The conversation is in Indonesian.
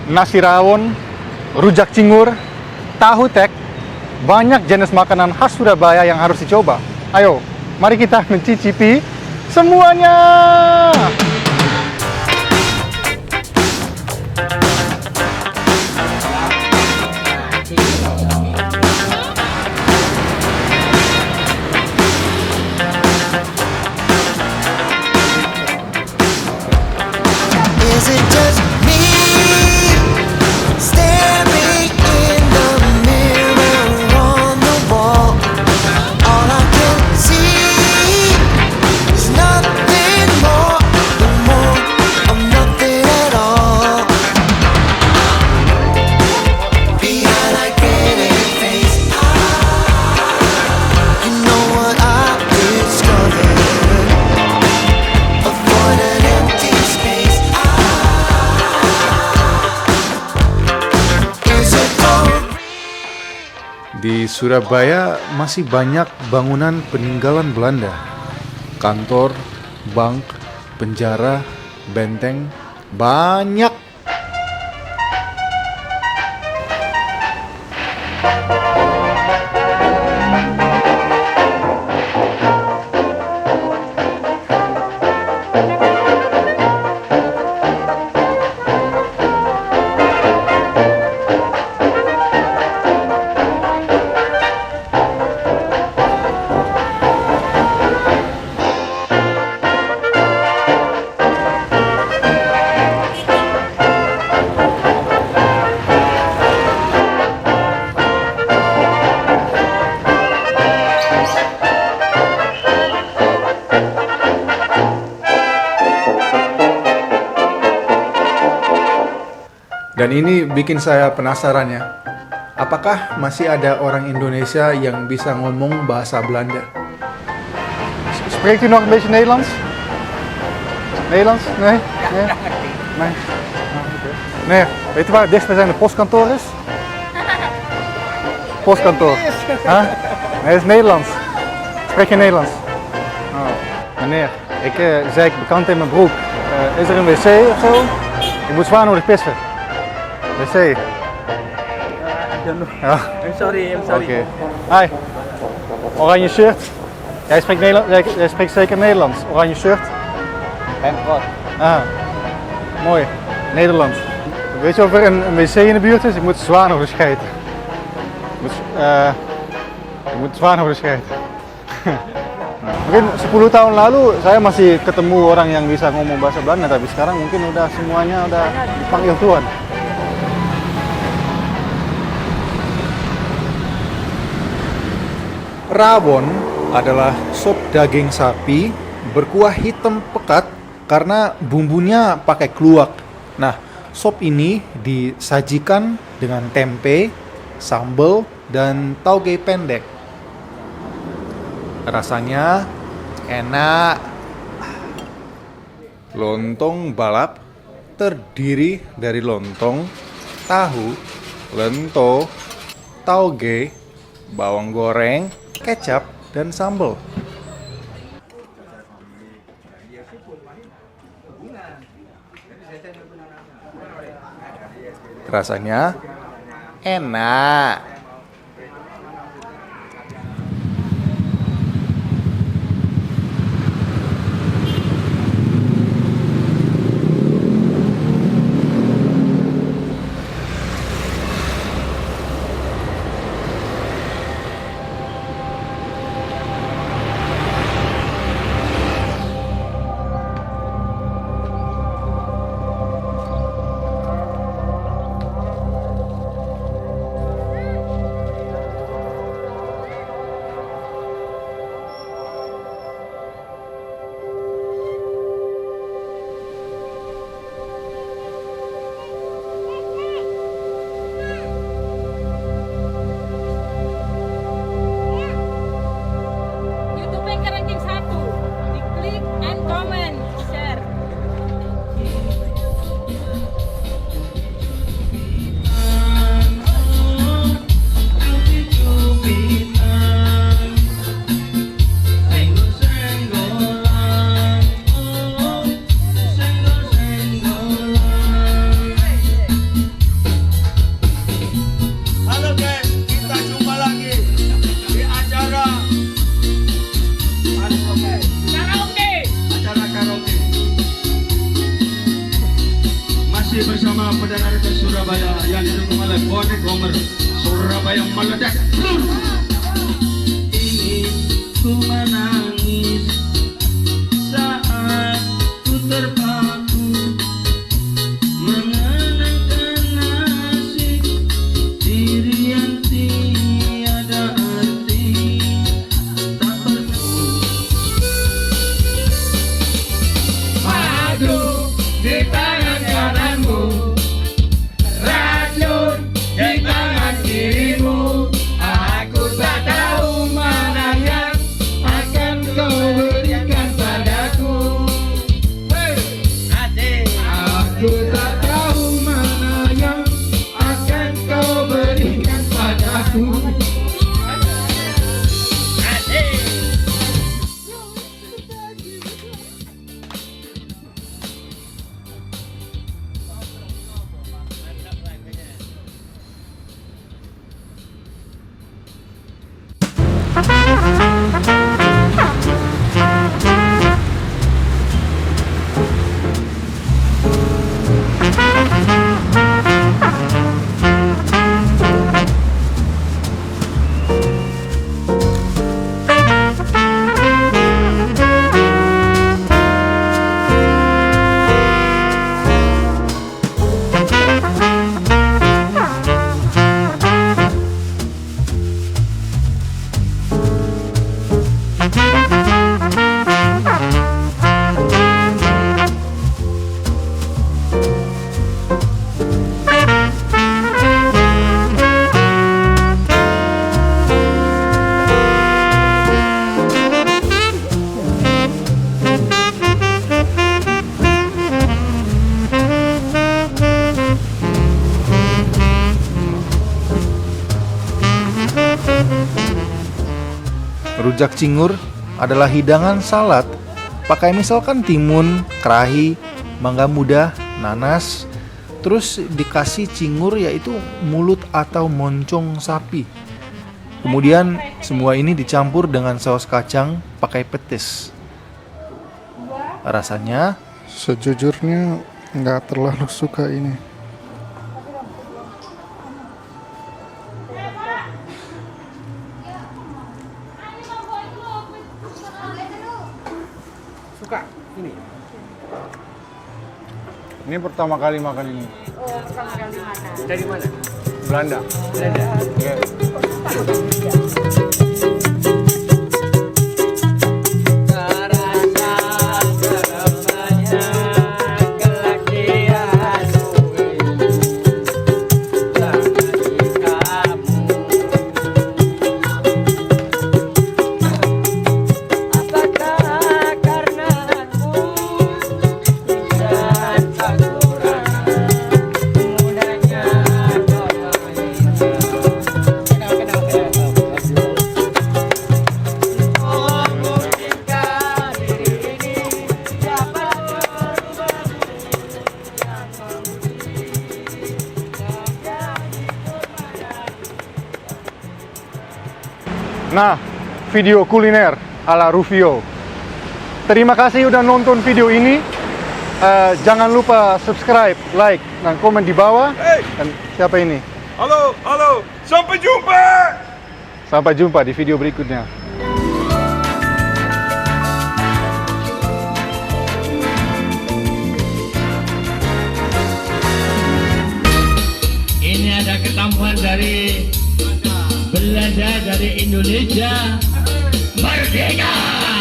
nasi rawon, rujak cingur, tahu tek, banyak jenis makanan khas Surabaya yang harus dicoba. Ayo, mari kita mencicipi semuanya. Is it just me staring in the mirror on the wall? All I can see is nothing more, no more of nothing at all. Behind that grinning face, you know what I've discovered. Avoid an empty space. Di Surabaya masih banyak bangunan peninggalan Belanda. Kantor, bank, penjara, benteng, banyak. Dan ini bikin saya penasaran ya. Apakah masih ada orang Indonesia yang bisa ngomong bahasa Belanda? Spreekt u nog een beetje Nederlands? Nederlands? Nee? Nee? Nee? Ah, oké. Nee, weet je waar het dichtstbijzijnde postkantoor is? Postkantoor. Huh? Nee, het is Nederlands. Spreek je Nederlands? Oh. Meneer, ik zeik bekant in mijn broek. Is er een wc of zo? Ik moet zwaar nodig pissen. Wc. Ja. I'm sorry. Oké. Hi. Oranje shirt. Jij spreekt, jij spreekt zeker Nederlands. Oranje shirt. En wat? Ah, mooi. Nederland. Weet je of er een wc in de buurt is? Ik moet zwaar nog schijten. Ik moet zwaar nog schijten. Mungkin 10 tahun lalu saya masih ketemu orang yang bisa ngomong bahasa Belanda, tapi sekarang mungkin udah semuanya udah dipanggil Tuhan. Rawon adalah sop daging sapi berkuah hitam pekat karena bumbunya pakai kluwak. Nah, sop ini disajikan dengan tempe, sambal, dan tauge pendek. Rasanya enak. Lontong balap terdiri dari lontong, tahu, lento, tauge, bawang goreng, kecap, dan sambal. Rasanya enak. bersama Perdana Raja Surabaya yang didukung oleh Bonek Gomer Surabaya meledak. Ingin ku menangis saat ku terpaku mengenangkan nasib diri yang tiada arti tak pernah madu di tangan kananmu, racun di tangan kirimu. Aku tak tahu mana yang akan kau berikan padaku. Aku tak tahu mana yang akan kau berikan padaku. Rujak cingur adalah hidangan salad pakai misalkan timun, kerahi, mangga muda, nanas, terus dikasih cingur yaitu mulut atau moncong sapi. Kemudian semua ini dicampur dengan saus kacang pakai petis. Rasanya Sejujurnya nggak terlalu suka ini. Suka ini. Ini pertama kali makan ini. Oh, pertama kali mana? Dari mana? Belanda. Belanda. Iya. Nah, video kuliner ala Rufio. Terima kasih udah nonton video ini. Jangan lupa subscribe, like, dan komen di bawah. Dan siapa ini? Halo, halo, sampai jumpa. Sampai jumpa di video berikutnya. Ini ada ketambahan dari Belanda, dari Indonesia. Merdeka!